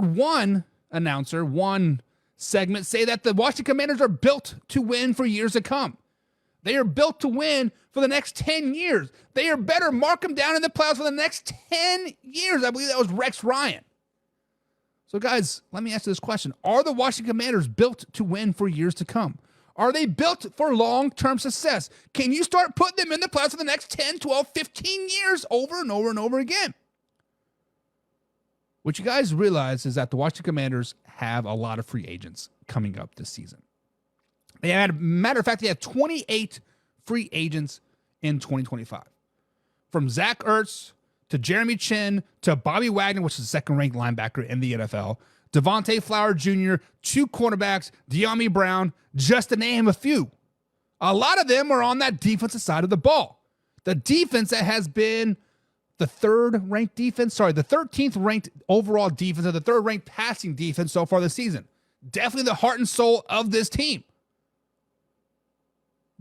one announcer, one segment say that the Washington Commanders are built to win for years to come. They are built to win for the next 10 years. They are better. Mark them down in the playoffs for the next 10 years. I believe that was Rex Ryan. So, guys, let me ask you this question. Are the Washington Commanders built to win for years to come? Are they built for long-term success? Can you start putting them in the playoffs for the next 10, 12, 15 years over and over and over again? What you guys realize is that the Washington Commanders have a lot of free agents coming up this season. They had, matter of fact, they have 28 free agents in 2025. From Zach Ertz to Jeremy Chin to Bobby Wagner, which is the second-ranked linebacker in the NFL, Devontae Flower Jr., 2 cornerbacks, De'Ami Brown, just to name a few. A lot of them are on that defensive side of the ball. The defense that has been the 13th ranked overall defense, or the 3rd ranked passing defense so far this season. Definitely the heart and soul of this team.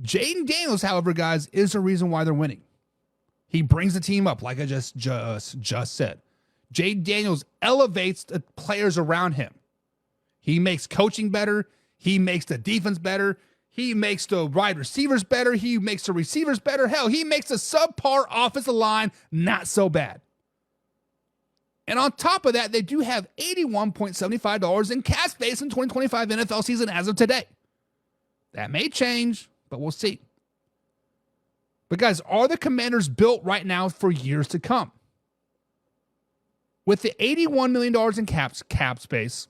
Jayden Daniels, however, guys, is the reason why they're winning. He brings the team up, like I just said. Jayden Daniels elevates the players around him. He makes coaching better. He makes the defense better. He makes the wide receivers better. He makes the receivers better. Hell, he makes the subpar offensive line not so bad. And on top of that, they do have $81.75 in cap space in 2025 NFL season as of today. That may change, but we'll see. But guys, are the Commanders built right now for years to come? With the $81 million in cap space,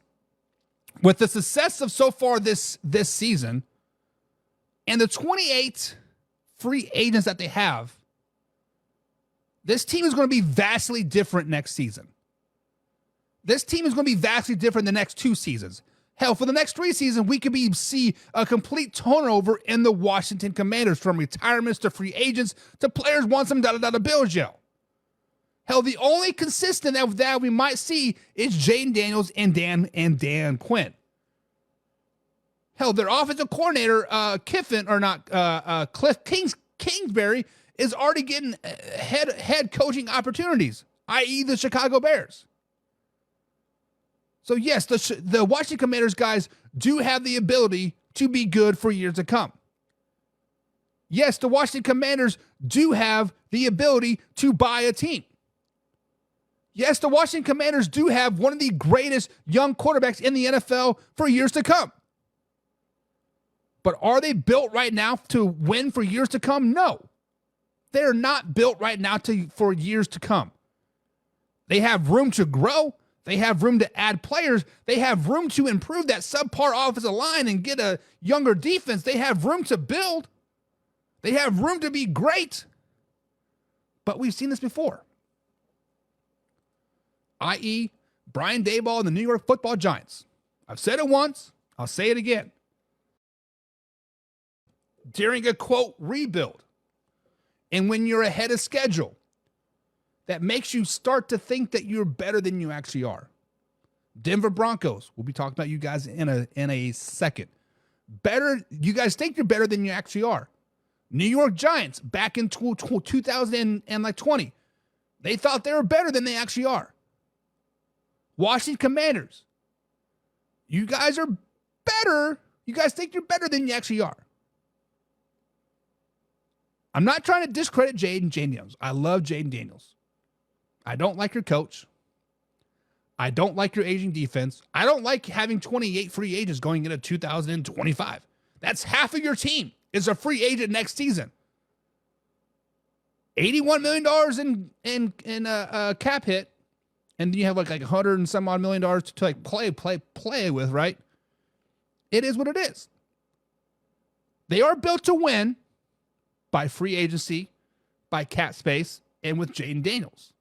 with the success of so far this season, and the 28 free agents that they have, this team is going to be vastly different next season. This team is going to be vastly different the next 2 seasons. Hell, for the next 3 seasons, we could see a complete turnover in the Washington Commanders, from retirements to free agents to players want some da-da-da Bills yell. Hell, the only consistent that we might see is Jayden Daniels and Dan Quinn. Hell, their offensive coordinator, Cliff Kingsbury, is already getting head coaching opportunities, i.e. the Chicago Bears. So yes, the Washington Commanders guys do have the ability to be good for years to come. Yes, the Washington Commanders do have the ability to buy a team. Yes, the Washington Commanders do have one of the greatest young quarterbacks in the NFL for years to come. But are they built right now to win for years to come? No. They're not built right now for years to come. They have room to grow. They have room to add players. They have room to improve that subpar offensive line and get a younger defense. They have room to build. They have room to be great. But we've seen this before. I.e., Brian Daboll and the New York Football Giants. I've said it once. I'll say it again. During a, quote, rebuild, and when you're ahead of schedule, that makes you start to think that you're better than you actually are. Denver Broncos, we'll be talking about you guys in a second. You guys think you're better than you actually are. New York Giants, back in 2020, they thought they were better than they actually are. Washington Commanders, you guys are better. You guys think you're better than you actually are. I'm not trying to discredit Jayden Daniels. I love Jayden Daniels. I don't like your coach. I don't like your aging defense. I don't like having 28 free agents going into 2025. That's half of your team is a free agent next season. $81 million in cap hit, and you have like 100 and some odd $1 million to like play with, right? It is what it is. They are built to win by free agency, by cap space, and with Jayden Daniels.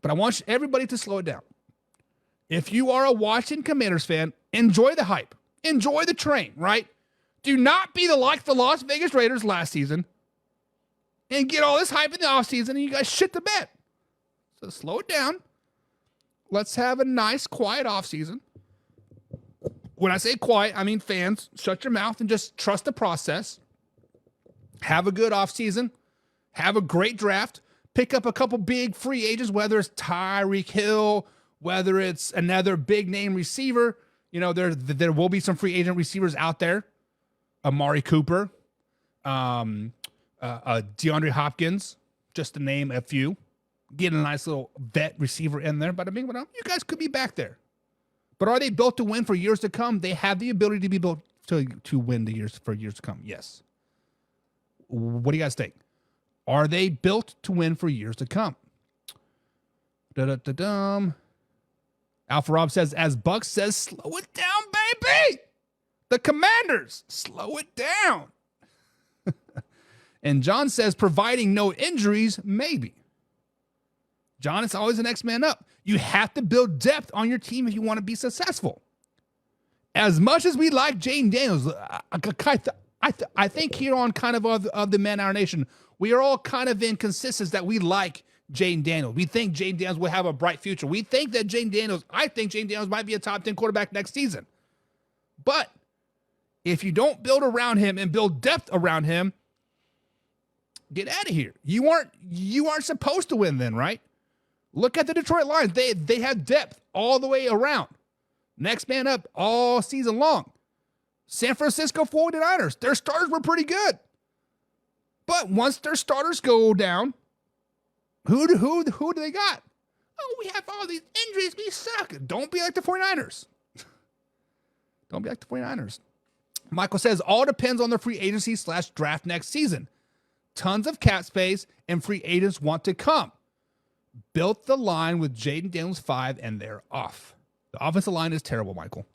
But I want everybody to slow it down. If you are a Washington Commanders fan, enjoy the hype. Enjoy the train, right? Do not be like the Las Vegas Raiders last season and get all this hype in the offseason and you guys shit the bed. So slow it down. Let's have a nice, quiet offseason. When I say quiet, I mean fans, shut your mouth and just trust the process. Have a good offseason. Have a great draft. Pick up a couple big free agents, whether it's Tyreek Hill, whether it's another big name receiver, there will be some free agent receivers out there. Amari Cooper, DeAndre Hopkins, just to name a few. Get a nice little vet receiver in there. But you guys could be back there. But are they built to win for years to come? They have the ability to be built to win for years to come. Yes. What do you guys think? Are they built to win for years to come? Alpha Rob says, as Buck says, slow it down, baby. The Commanders, slow it down. And John says, providing no injuries, maybe. John, it's always the next man up. You have to build depth on your team if you want to be successful. As much as we like Jaden Daniels, I think here on kind of the Man Our Nation, we are all kind of in consensus that we like Jaden Daniels. We think Jaden Daniels will have a bright future. I think Jaden Daniels might be a top 10 quarterback next season. But if you don't build around him and build depth around him, get out of here. You aren't supposed to win then, right? Look at the Detroit Lions. They have depth all the way around. Next man up all season long. San Francisco 49ers, their starters were pretty good. But once their starters go down, who do they got? Oh, we have all these injuries. We suck. Don't be like the 49ers. Don't be like the 49ers. Michael says, all depends on the free agency / draft next season. Tons of cap space and free agents want to come. Built the line with Jaden Daniels 5 and they're off. The offensive line is terrible, Michael.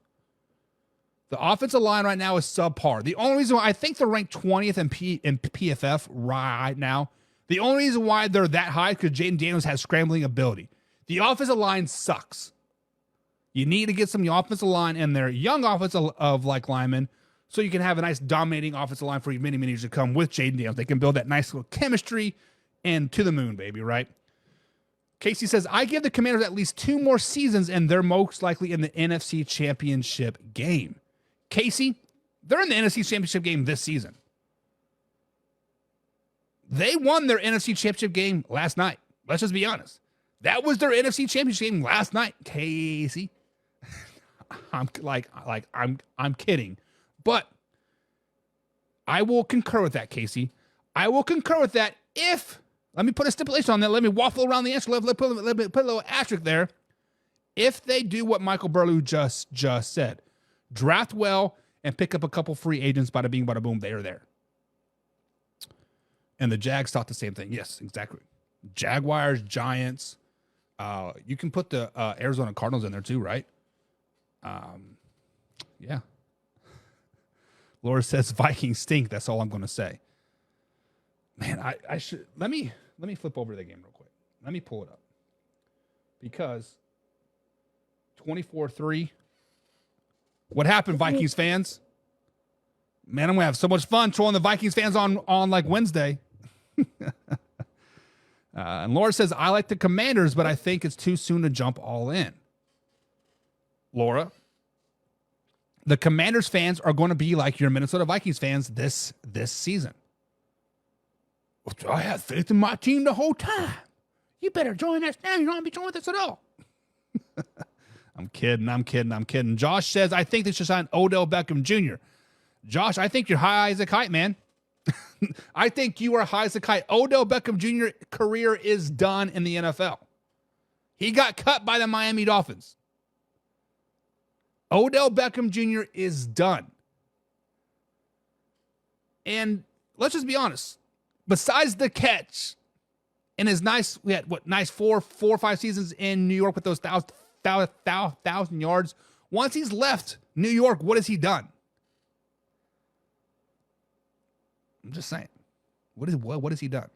The offensive line right now is subpar. The only reason why I think they're ranked 20th in PFF right now, the only reason why they're that high is because Jaden Daniels has scrambling ability. The offensive line sucks. You need to get some offensive line in there, young offensive linemen, so you can have a nice dominating offensive line for many, many years to come with Jaden Daniels. They can build that nice little chemistry and to the moon, baby, right? Casey says, I give the Commanders at least 2 more seasons and they're most likely in the NFC Championship game. Casey, they're in the NFC Championship game this season. They won their NFC Championship game last night. Let's just be honest. That was their NFC Championship game last night, Casey. I'm kidding. But I will concur with that, Casey. I will concur with that if, let me put a stipulation on that. Let me waffle around the answer. Let me put a little asterisk there. If they do what Michael Burlew just said, draft well and pick up a couple free agents, bada bing, bada boom, they are there. And the Jags thought the same thing. Yes, exactly. Jaguars, Giants. You can put the Arizona Cardinals in there too, right? Yeah. Laura says Vikings stink. That's all I'm going to say. Man, I should let me flip over to the game real quick. Let me pull it up because 24-3. What happened, Vikings fans? Man, I'm gonna have so much fun trolling the Vikings fans on like Wednesday. And Laura says, I like the Commanders, but I think it's too soon to jump all in. Laura, the Commanders fans are going to be like your Minnesota Vikings fans this season. I had faith in my team the whole time. You better join us now. You don't want to be joining with us at all. I'm kidding. Josh says, I think they should sign Odell Beckham Jr. Josh, I think you're high as a kite, man. I think you are high as a kite. Odell Beckham Jr. career is done in the NFL. He got cut by the Miami Dolphins. Odell Beckham Jr. is done. And let's just be honest. Besides the catch and his nice 4 or 5 seasons in New York with those 1,000 yards. Once he's left New York, what has he done? I'm just saying. What has he done?